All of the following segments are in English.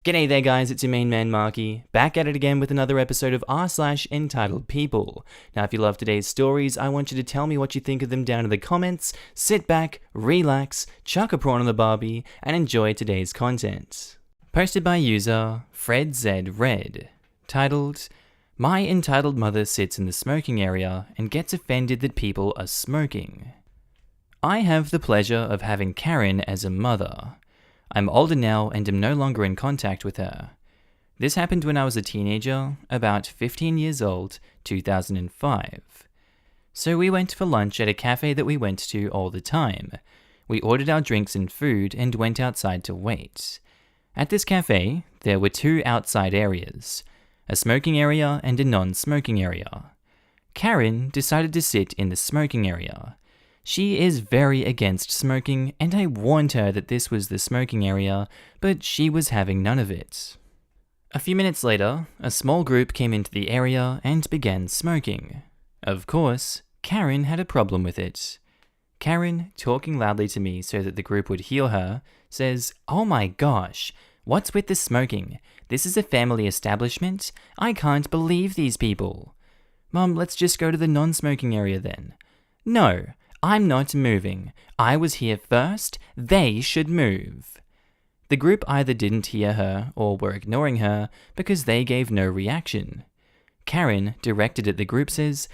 G'day there guys, it's your main man Marky, back at it again with another episode of r/entitled people. Now if you love today's stories, I want you to tell me what you think of them down in the comments, sit back, relax, chuck a prawn on the barbie, and enjoy today's content. Posted by user Fred Z Red, titled, My entitled mother sits in the smoking area and gets offended that people are smoking. I have the pleasure of having Karen as a mother. I'm older now and am no longer in contact with her. This happened when I was a teenager, about 15 years old, 2005. So we went for lunch at a cafe that we went to all the time. We ordered our drinks and food and went outside to wait. At this cafe, there were two outside areas, a smoking area and a non-smoking area. Karen decided to sit in the smoking area. She is very against smoking, and I warned her that this was the smoking area, but she was having none of it. A few minutes later, a small group came into the area and began smoking. Of course, Karen had a problem with it. Karen, talking loudly to me so that the group would hear her, says, "Oh my gosh, what's with the smoking? This is a family establishment? I can't believe these people. Mom, let's just go to the non-smoking area then." "No. I'm not moving. I was here first. They should move." The group either didn't hear her or were ignoring her because they gave no reaction. Karen, directed at the group, says,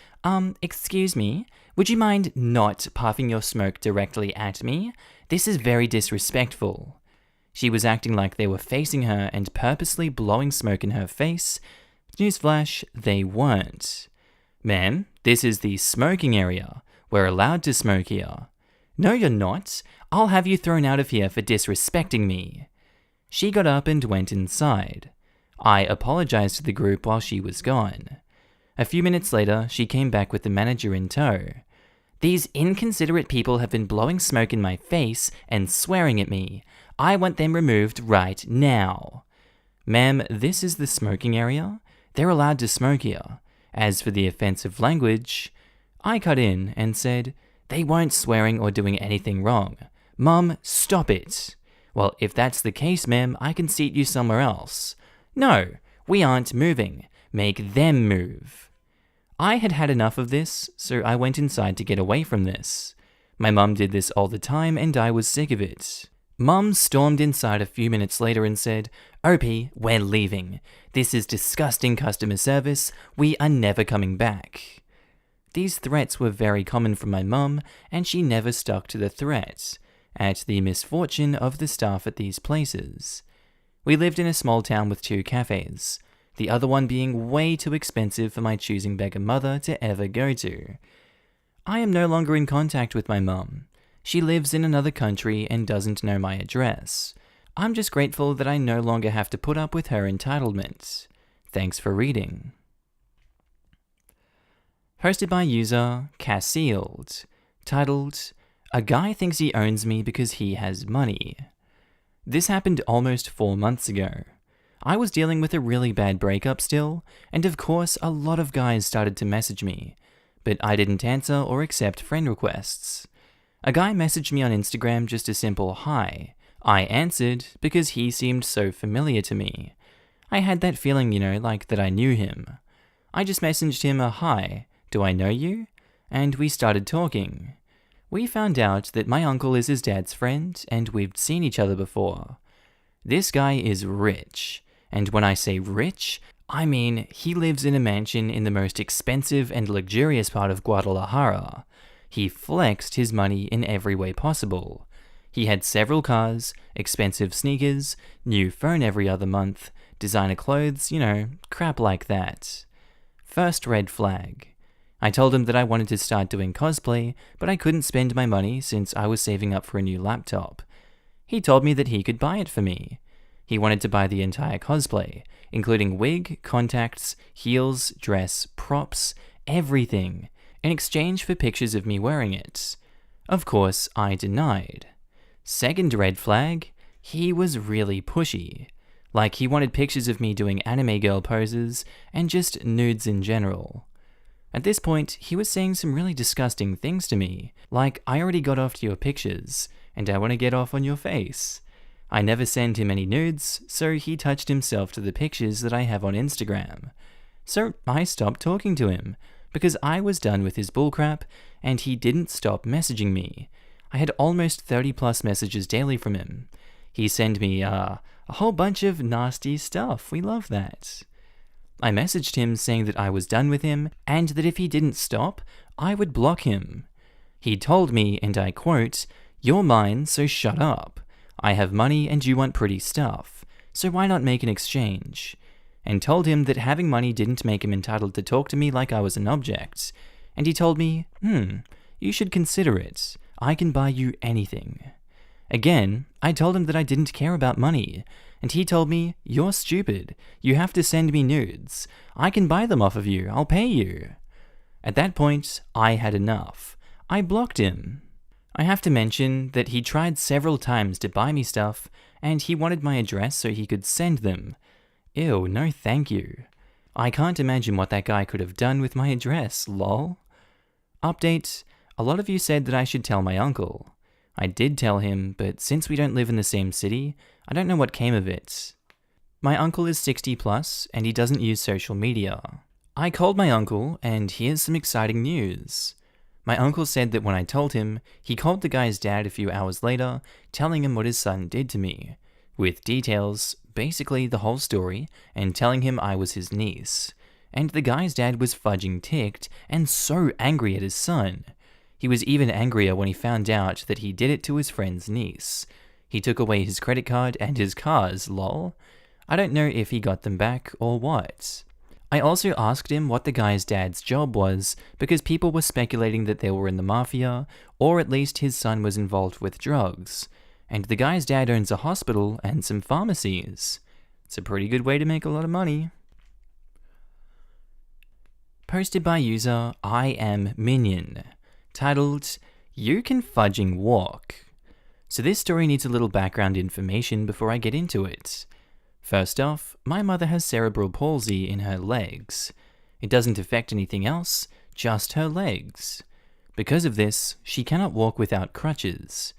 excuse me, would you mind not puffing your smoke directly at me? This is very disrespectful." She was acting like they were facing her and purposely blowing smoke in her face. Newsflash, they weren't. "Ma'am, this is the smoking area. We're allowed to smoke here." "No, you're not. I'll have you thrown out of here for disrespecting me." She got up and went inside. I apologized to the group while she was gone. A few minutes later, she came back with the manager in tow. "These inconsiderate people have been blowing smoke in my face and swearing at me. I want them removed right now." "Ma'am, this is the smoking area. They're allowed to smoke here. As for the offensive language..." I cut in and said, "They weren't swearing or doing anything wrong. Mum, stop it." "Well, if that's the case, ma'am, I can seat you somewhere else." "No, we aren't moving. Make them move." I had had enough of this, so I went inside to get away from this. My mum did this all the time and I was sick of it. Mum stormed inside a few minutes later and said, "OP, we're leaving. This is disgusting customer service. We are never coming back." These threats were very common from my mum, and she never stuck to the threat, at the misfortune of the staff at these places. We lived in a small town with two cafes, the other one being way too expensive for my choosing beggar mother to ever go to. I am no longer in contact with my mum. She lives in another country and doesn't know my address. I'm just grateful that I no longer have to put up with her entitlement. Thanks for reading. Posted by user Cassealed, titled, A Guy Thinks He Owns Me Because He Has Money. This happened almost 4 months ago. I was dealing with a really bad breakup still, and of course a lot of guys started to message me, but I didn't answer or accept friend requests. A guy messaged me on Instagram just a simple hi. I answered because he seemed so familiar to me. I had that feeling, like that I knew him. I just messaged him a hi. "Do I know you?" And we started talking. We found out that my uncle is his dad's friend, and we've seen each other before. This guy is rich, and when I say rich, I mean he lives in a mansion in the most expensive and luxurious part of Guadalajara. He flexed his money in every way possible. He had several cars, expensive sneakers, new phone every other month, designer clothes, crap like that. First red flag. I told him that I wanted to start doing cosplay, but I couldn't spend my money since I was saving up for a new laptop. He told me that he could buy it for me. He wanted to buy the entire cosplay, including wig, contacts, heels, dress, props, everything, in exchange for pictures of me wearing it. Of course, I denied. Second red flag, he was really pushy. Like he wanted pictures of me doing anime girl poses and just nudes in general. At this point, he was saying some really disgusting things to me, like I already got off to your pictures, and I want to get off on your face. I never send him any nudes, so he touched himself to the pictures that I have on Instagram. So I stopped talking to him, because I was done with his bullcrap, and he didn't stop messaging me. I had almost 30 plus messages daily from him. He sent me a whole bunch of nasty stuff. We love that. I messaged him saying that I was done with him, and that if he didn't stop, I would block him. He told me, and I quote, "You're mine, so shut up. I have money and you want pretty stuff, so why not make an exchange?" And told him that having money didn't make him entitled to talk to me like I was an object. And he told me, you should consider it. I can buy you anything. Again, I told him that I didn't care about money, and he told me, "You're stupid. You have to send me nudes. I can buy them off of you. I'll pay you." At that point, I had enough. I blocked him. I have to mention that he tried several times to buy me stuff, and he wanted my address so he could send them. Ew, no thank you. I can't imagine what that guy could have done with my address, lol. Update, a lot of you said that I should tell my uncle. I did tell him, but since we don't live in the same city, I don't know what came of it. My uncle is 60 plus, and he doesn't use social media. I called my uncle, and here's some exciting news. My uncle said that when I told him, he called the guy's dad a few hours later, telling him what his son did to me, with details, basically the whole story, and telling him I was his niece. And the guy's dad was fudging ticked and so angry at his son. He was even angrier when he found out that he did it to his friend's niece. He took away his credit card and his cars, lol. I don't know if he got them back or what. I also asked him what the guy's dad's job was, because people were speculating that they were in the mafia, or at least his son was involved with drugs. And the guy's dad owns a hospital and some pharmacies. It's a pretty good way to make a lot of money. Posted by user I Am Minion, titled, "You Can Fudging Walk." So this story needs a little background information before I get into it. First off, my mother has cerebral palsy in her legs. It doesn't affect anything else, just her legs. Because of this, she cannot walk without crutches.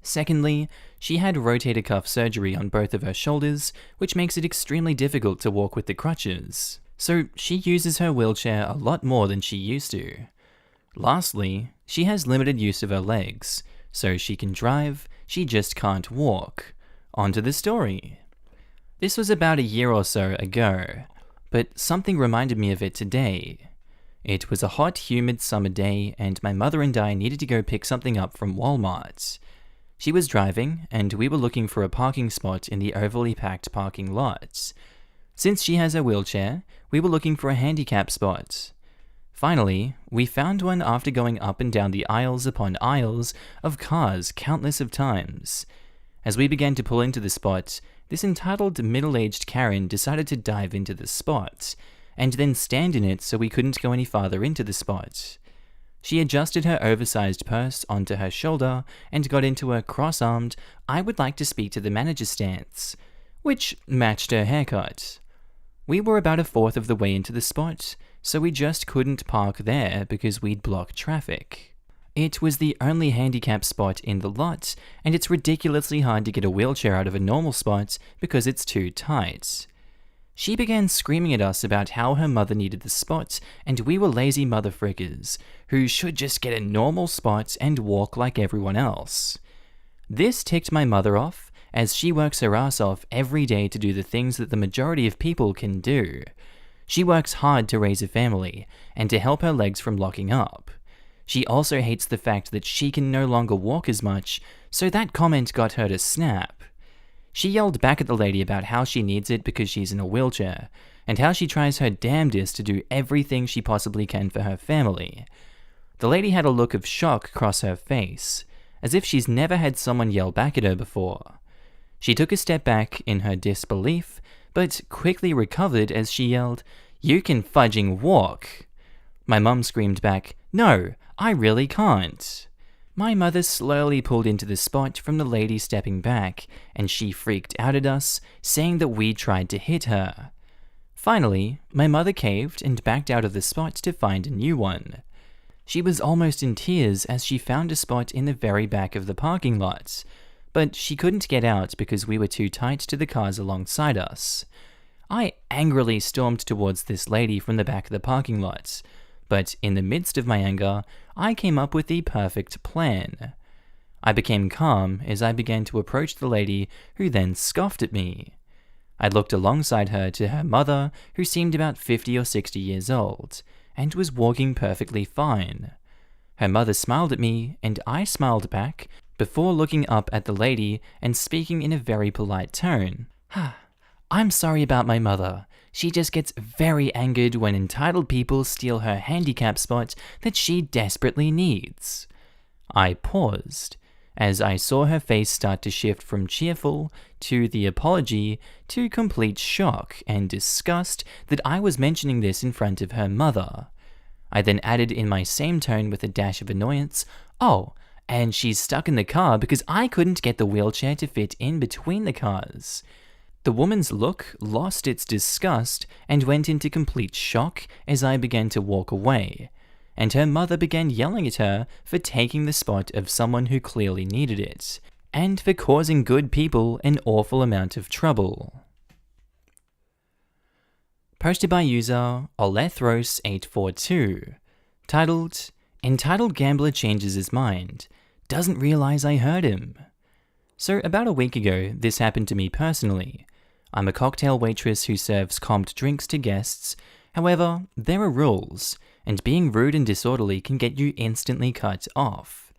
Secondly, she had rotator cuff surgery on both of her shoulders, which makes it extremely difficult to walk with the crutches. So she uses her wheelchair a lot more than she used to. Lastly, she has limited use of her legs, so she can drive, she just can't walk. On to the story. This was about a year or so ago, but something reminded me of it today. It was a hot, humid summer day, and my mother and I needed to go pick something up from Walmart. She was driving, and we were looking for a parking spot in the overly packed parking lot. Since she has a wheelchair, we were looking for a handicap spot. Finally, we found one after going up and down the aisles upon aisles of cars countless of times. As we began to pull into the spot, this entitled middle-aged Karen decided to dive into the spot, and then stand in it so we couldn't go any farther into the spot. She adjusted her oversized purse onto her shoulder and got into a cross-armed, "I would like to speak to the manager" stance, which matched her haircut. We were about a fourth of the way into the spot, so we just couldn't park there because we'd block traffic. It was the only handicap spot in the lot, and it's ridiculously hard to get a wheelchair out of a normal spot because it's too tight. She began screaming at us about how her mother needed the spot, and we were lazy motherfrickers, who should just get a normal spot and walk like everyone else. This ticked my mother off, as she works her ass off every day to do the things that the majority of people can do. She works hard to raise a family, and to help her legs from locking up. She also hates the fact that she can no longer walk as much, so that comment got her to snap. She yelled back at the lady about how she needs it because she's in a wheelchair, and how she tries her damnedest to do everything she possibly can for her family. The lady had a look of shock cross her face, as if she's never had someone yell back at her before. She took a step back in her disbelief, but quickly recovered as she yelled, "You can fudging walk!" My mum screamed back, "No, I really can't." My mother slowly pulled into the spot from the lady stepping back, and she freaked out at us, saying that we tried to hit her. Finally, my mother caved and backed out of the spot to find a new one. She was almost in tears as she found a spot in the very back of the parking lot, but she couldn't get out because we were too tight to the cars alongside us. I angrily stormed towards this lady from the back of the parking lot, but in the midst of my anger, I came up with the perfect plan. I became calm as I began to approach the lady, who then scoffed at me. I looked alongside her to her mother, who seemed about 50 or 60 years old, and was walking perfectly fine. Her mother smiled at me, and I smiled back, before looking up at the lady and speaking in a very polite tone. "I'm sorry about my mother. She just gets very angered when entitled people steal her handicap spot that she desperately needs." I paused, as I saw her face start to shift from cheerful to the apology to complete shock and disgust that I was mentioning this in front of her mother. I then added in my same tone with a dash of annoyance, "Oh, and she's stuck in the car because I couldn't get the wheelchair to fit in between the cars." The woman's look lost its disgust and went into complete shock as I began to walk away, and her mother began yelling at her for taking the spot of someone who clearly needed it, and for causing good people an awful amount of trouble. Posted by user Olethros842, titled, "Entitled Gambler Changes His Mind, Doesn't Realize I Hurt Him." So about a week ago, this happened to me personally. I'm a cocktail waitress who serves comped drinks to guests. However, there are rules, and being rude and disorderly can get you instantly cut off.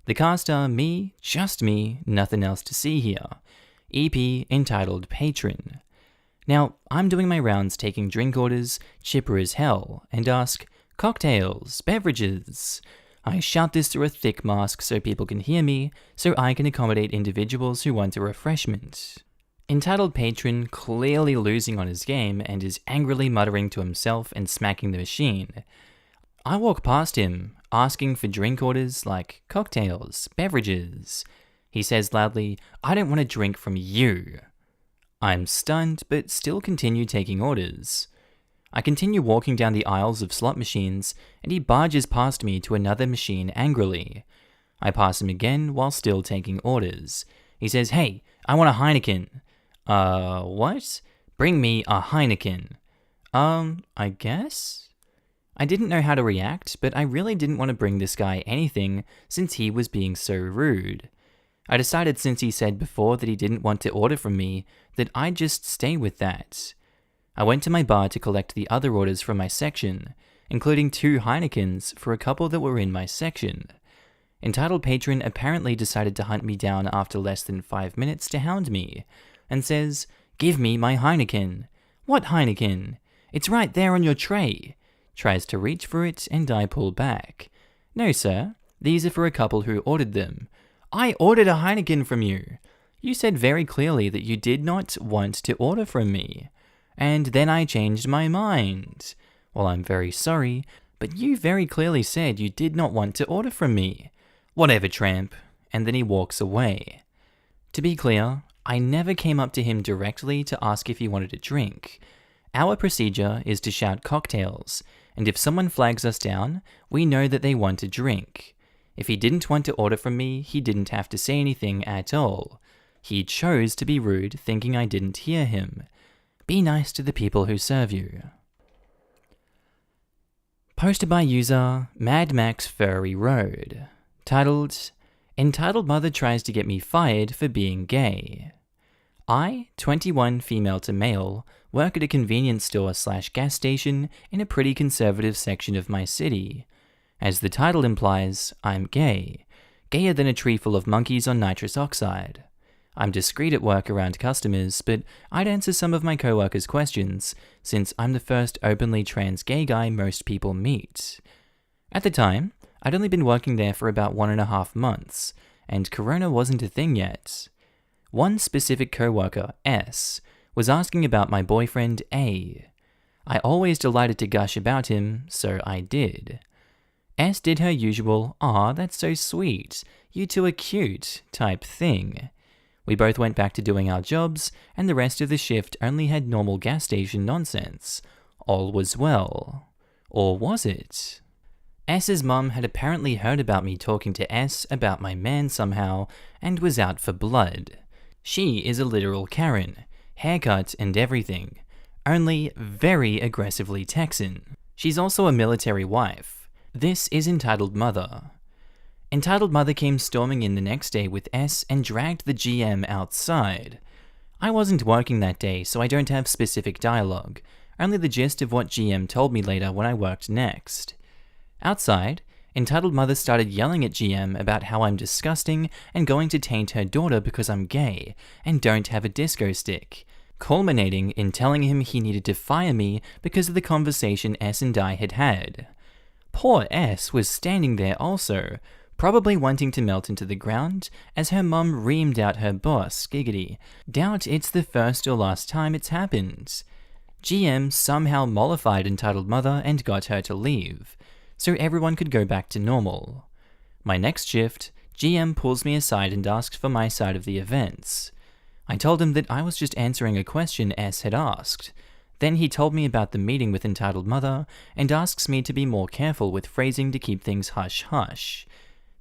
The cast are me, just me, nothing else to see here. EP entitled Patron. Now, I'm doing my rounds taking drink orders, chipper as hell, and ask, "Cocktails, beverages." I shout this through a thick mask so people can hear me, so I can accommodate individuals who want a refreshment. Entitled Patron clearly losing on his game and is angrily muttering to himself and smacking the machine. I walk past him, asking for drink orders like cocktails, beverages. He says loudly, "I don't want a drink from you." I'm stunned, but still continue taking orders. I continue walking down the aisles of slot machines, and he barges past me to another machine angrily. I pass him again while still taking orders. He says, "Hey, I want a Heineken." What? Bring me a Heineken. I guess? I didn't know how to react, but I really didn't want to bring this guy anything since he was being so rude. I decided since he said before that he didn't want to order from me, that I'd just stay with that. I went to my bar to collect the other orders from my section, including 2 Heinekens for a couple that were in my section. Entitled Patron apparently decided to hunt me down after less than 5 minutes to hound me, and says, "Give me my Heineken." "What Heineken? It's right there on your tray." Tries to reach for it, and I pull back. "No, sir. These are for a couple who ordered them." "I ordered a Heineken from you. You said very clearly that you did not want to order from me. And then I changed my mind." "Well, I'm very sorry, but you very clearly said you did not want to order from me." "Whatever, tramp." And then he walks away. To be clear, I never came up to him directly to ask if he wanted a drink. Our procedure is to shout cocktails, and if someone flags us down, we know that they want a drink. If he didn't want to order from me, he didn't have to say anything at all. He chose to be rude, thinking I didn't hear him. Be nice to the people who serve you. Posted by user Mad Max Furry Road, titled, "Entitled Mother Tries to Get Me Fired for Being Gay." I, 21 female to male, work at a convenience store/gas station in a pretty conservative section of my city. As the title implies, I'm gay, gayer than a tree full of monkeys on nitrous oxide. I'm discreet at work around customers, but I'd answer some of my coworkers' questions, since I'm the first openly trans gay guy most people meet. At the time, I'd only been working there for about 1.5 months, and Corona wasn't a thing yet. One specific coworker, S, was asking about my boyfriend, A. I always delighted to gush about him, so I did. S did her usual, "Aw, that's so sweet, you two are cute," type thing. We both went back to doing our jobs, and the rest of the shift only had normal gas station nonsense. All was well. Or was it? S's mum had apparently heard about me talking to S about my man somehow and was out for blood. She is a literal Karen, haircut and everything, only very aggressively Texan. She's also a military wife. This is Entitled Mother. Entitled Mother came storming in the next day with S and dragged the GM outside. I wasn't working that day, so I don't have specific dialogue, only the gist of what GM told me later when I worked next. Outside, Entitled Mother started yelling at GM about how I'm disgusting and going to taint her daughter because I'm gay and don't have a disco stick, culminating in telling him he needed to fire me because of the conversation S and I had had. Poor S was standing there also, probably wanting to melt into the ground as her mum reamed out her boss, giggity. Doubt it's the first or last time it's happened. GM somehow mollified Entitled Mother and got her to leave, so everyone could go back to normal. My next shift, GM pulls me aside and asks for my side of the events. I told him that I was just answering a question S had asked. Then he told me about the meeting with Entitled Mother and asks me to be more careful with phrasing to keep things hush-hush.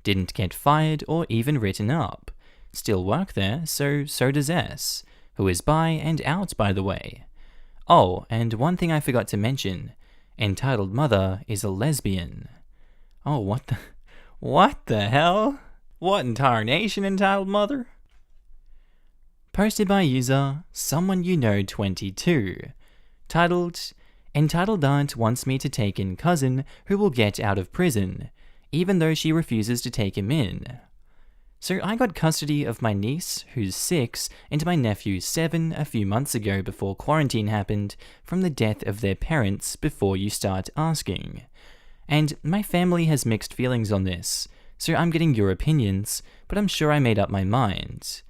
Didn't get fired or even written up. Still work there, so does S, who is bi and out, by the way. Oh, and one thing I forgot to mention. Entitled Mother is a lesbian. Oh, what the hell? What entire nation, Entitled Mother? Posted by user Someone You Know 22. Titled, Entitled Aunt wants me to take in cousin who will get out of prison, even though she refuses to take him in. So I got custody of my niece, who's 6, and my nephew, 7, a few months ago before quarantine happened from the death of their parents before you start asking. And my family has mixed feelings on this, so I'm getting your opinions, but I'm sure I made up my mind.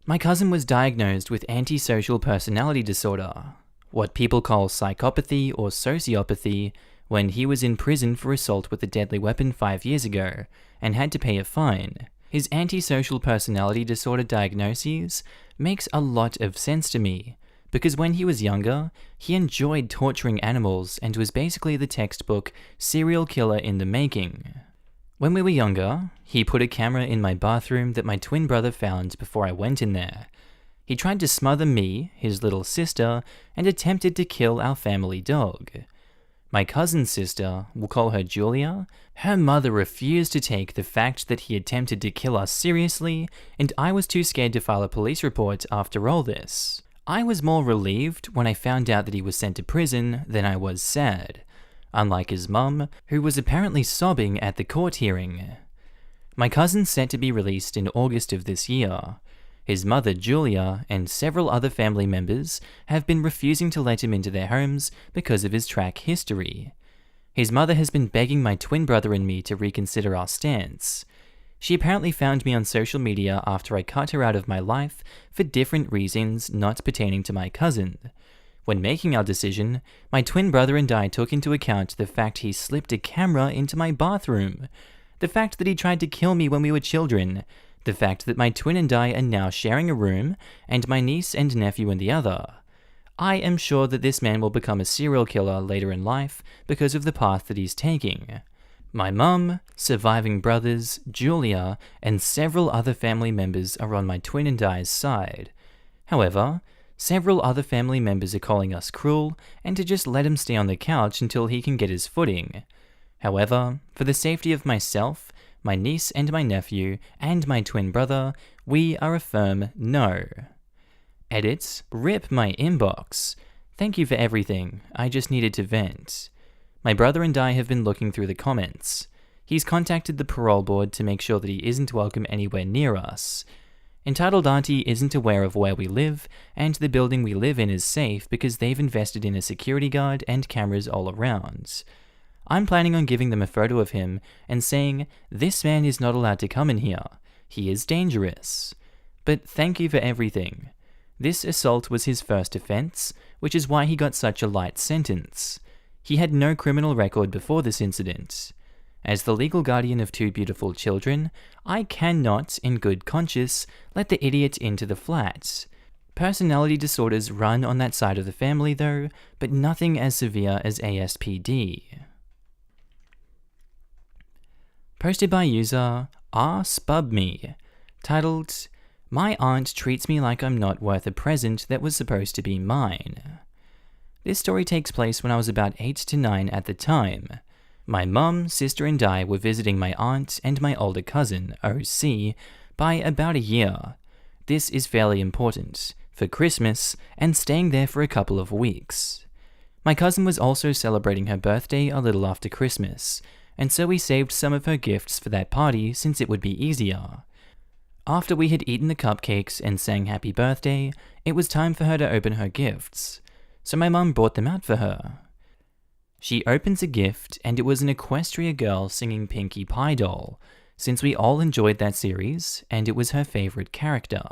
My cousin was diagnosed with antisocial personality disorder, what people call psychopathy or sociopathy, when he was in prison for assault with a deadly weapon 5 years ago, and had to pay a fine. His antisocial personality disorder diagnoses makes a lot of sense to me, because when he was younger, he enjoyed torturing animals and was basically the textbook serial killer in the making. When we were younger, he put a camera in my bathroom that my twin brother found before I went in there. He tried to smother me, his little sister, and attempted to kill our family dog. My cousin's sister, we'll call her Julia, her mother refused to take the fact that he attempted to kill us seriously, and I was too scared to file a police report after all this. I was more relieved when I found out that he was sent to prison than I was sad, unlike his mum, who was apparently sobbing at the court hearing. My cousin's set to be released in August of this year. His mother, Julia, and several other family members have been refusing to let him into their homes because of his track history. His mother has been begging my twin brother and me to reconsider our stance. She apparently found me on social media after I cut her out of my life for different reasons not pertaining to my cousin. When making our decision, my twin brother and I took into account the fact he slipped a camera into my bathroom, the fact that he tried to kill me when we were children, the fact that my twin and I are now sharing a room, and my niece and nephew in the other. I am sure that this man will become a serial killer later in life because of the path that he's taking. My mum, surviving brothers, Julia, and several other family members are on my twin and I's side. However, several other family members are calling us cruel and to just let him stay on the couch until he can get his footing. However, for the safety of myself, my niece and my nephew, and my twin brother, we are a firm no. Edit, rip my inbox. Thank you for everything, I just needed to vent. My brother and I have been looking through the comments. He's contacted the parole board to make sure that he isn't welcome anywhere near us. Entitled Auntie isn't aware of where we live, and the building we live in is safe because they've invested in a security guard and cameras all around. I'm planning on giving them a photo of him and saying, this man is not allowed to come in here. He is dangerous. But thank you for everything. This assault was his first offense, which is why he got such a light sentence. He had no criminal record before this incident. As the legal guardian of 2 beautiful children, I cannot, in good conscience, let the idiot into the flat. Personality disorders run on that side of the family though, but nothing as severe as ASPD. Posted by user rspubme, titled, "My aunt treats me like I'm not worth a present that was supposed to be mine." This story takes place when I was about 8 to 9 at the time. My mum, sister and I were visiting my aunt and my older cousin, OC, by about a year. This is fairly important, for Christmas, and staying there for a couple of weeks. My cousin was also celebrating her birthday a little after Christmas, and so we saved some of her gifts for that party since it would be easier. After we had eaten the cupcakes and sang happy birthday, it was time for her to open her gifts, so my mum brought them out for her. She opens a gift, and it was an Equestria girl singing Pinkie Pie doll, since we all enjoyed that series, and it was her favorite character.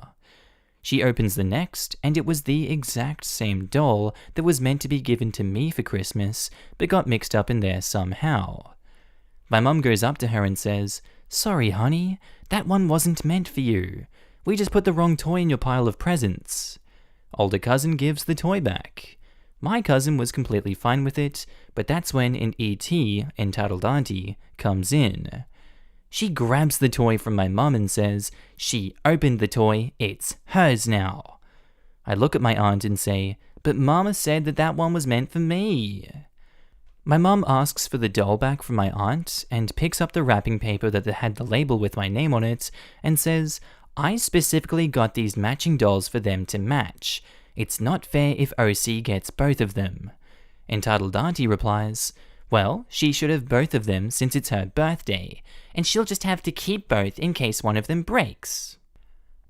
She opens the next, and it was the exact same doll that was meant to be given to me for Christmas, but got mixed up in there somehow. My mum goes up to her and says, "Sorry, honey, that one wasn't meant for you. We just put the wrong toy in your pile of presents." Older cousin gives the toy back. My cousin was completely fine with it, but that's when an ET, entitled Auntie, comes in. She grabs the toy from my mum and says, "She opened the toy, it's hers now." I look at my aunt and say, "But Mama said that one was meant for me." My mum asks for the doll back from my aunt and picks up the wrapping paper that had the label with my name on it and says, "I specifically got these matching dolls for them to match. It's not fair if OC gets both of them." Entitled Auntie replies, "Well, she should have both of them since it's her birthday, and she'll just have to keep both in case one of them breaks."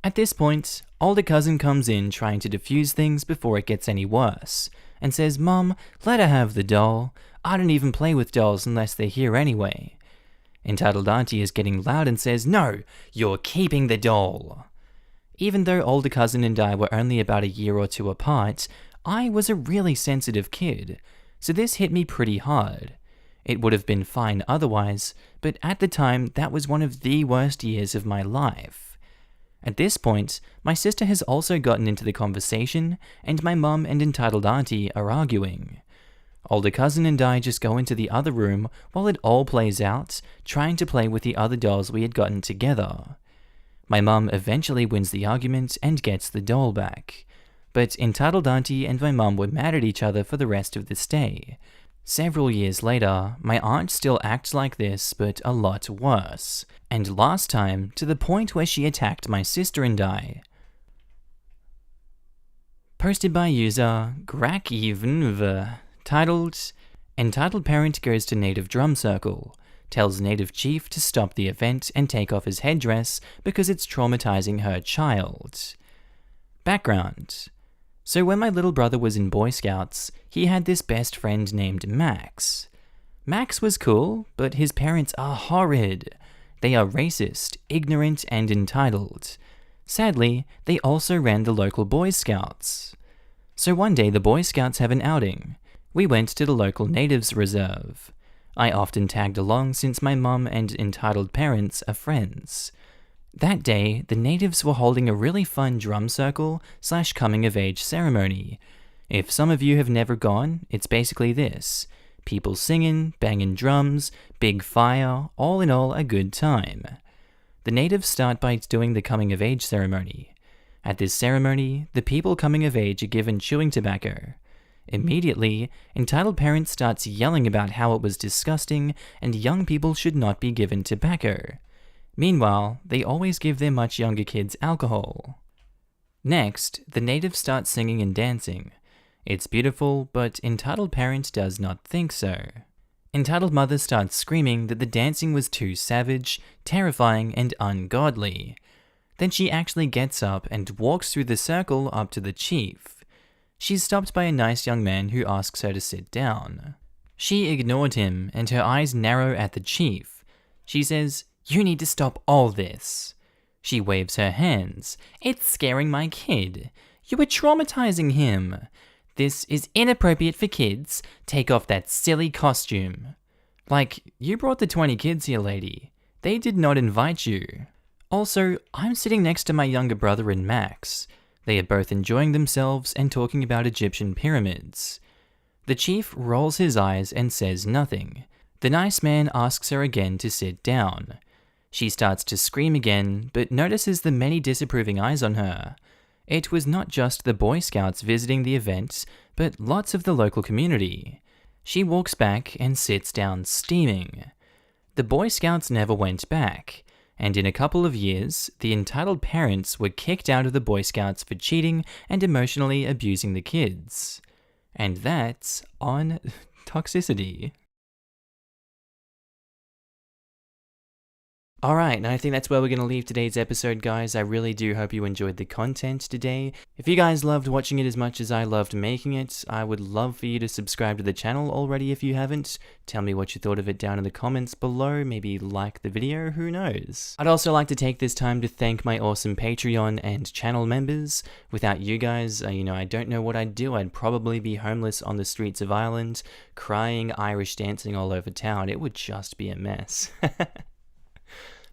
At this point, older cousin comes in trying to defuse things before it gets any worse, and says, "Mum, let her have the doll. I don't even play with dolls unless they're here anyway." Entitled Auntie is getting loud and says, "No, you're keeping the doll." Even though older cousin and I were only about a year or two apart, I was a really sensitive kid, so this hit me pretty hard. It would have been fine otherwise, but at the time that was one of the worst years of my life. At this point, my sister has also gotten into the conversation, and my mum and entitled auntie are arguing. Older cousin and I just go into the other room while it all plays out, trying to play with the other dolls we had gotten together. My mum eventually wins the argument and gets the doll back, but entitled auntie and my mum were mad at each other for the rest of the stay. Several years later, my aunt still acts like this, but a lot worse, and last time to the point where she attacked my sister and I. Posted by user Grakevenv, titled, "Entitled Parent Goes to Native Drum Circle, tells Native Chief to stop the event and take off his headdress because it's traumatizing her child." Background. So when my little brother was in Boy Scouts, he had this best friend named Max. Max was cool, but his parents are horrid. They are racist, ignorant, and entitled. Sadly, they also ran the local Boy Scouts. So one day the Boy Scouts have an outing. We went to the local Natives Reserve. I often tagged along since my mum and entitled parents are friends. That day, the natives were holding a really fun drum circle / coming of age ceremony. If some of you have never gone, it's basically this. People singing, banging drums, big fire, all in all a good time. The natives start by doing the coming of age ceremony. At this ceremony, the people coming of age are given chewing tobacco. Immediately, entitled parents starts yelling about how it was disgusting and young people should not be given tobacco. Meanwhile, they always give their much younger kids alcohol. Next, the natives start singing and dancing. It's beautiful, but entitled parent does not think so. Entitled mother starts screaming that the dancing was too savage, terrifying, and ungodly. Then she actually gets up and walks through the circle up to the chief. She's stopped by a nice young man who asks her to sit down. She ignored him, and her eyes narrow at the chief. She says, "You need to stop all this." She waves her hands. "It's scaring my kid. You are traumatizing him. This is inappropriate for kids. Take off that silly costume." Like, you brought the 20 kids here, lady. They did not invite you. Also, I'm sitting next to my younger brother and Max. They are both enjoying themselves and talking about Egyptian pyramids. The chief rolls his eyes and says nothing. The nice man asks her again to sit down. She starts to scream again, but notices the many disapproving eyes on her. It was not just the Boy Scouts visiting the event, but lots of the local community. She walks back and sits down steaming. The Boy Scouts never went back, and in a couple of years, the entitled parents were kicked out of the Boy Scouts for cheating and emotionally abusing the kids. And that's on toxicity. Alright, and I think that's where we're going to leave today's episode, guys. I really do hope you enjoyed the content today. If you guys loved watching it as much as I loved making it, I would love for you to subscribe to the channel already if you haven't. Tell me what you thought of it down in the comments below, maybe like the video, who knows. I'd also like to take this time to thank my awesome Patreon and channel members. Without you guys, I don't know what I'd do. I'd probably be homeless on the streets of Ireland, crying, Irish dancing all over town. It would just be a mess.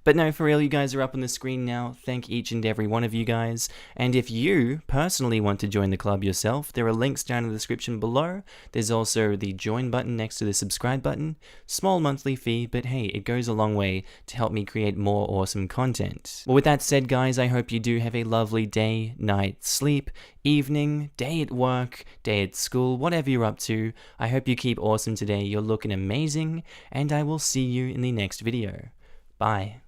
But no, for real, you guys are up on the screen now. Thank each and every one of you guys. And if you personally want to join the club yourself, there are links down in the description below. There's also the join button next to the subscribe button. Small monthly fee, but hey, it goes a long way to help me create more awesome content. Well, with that said, guys, I hope you do have a lovely day, night, sleep, evening, day at work, day at school, whatever you're up to. I hope you keep awesome today. You're looking amazing, and I will see you in the next video. Bye.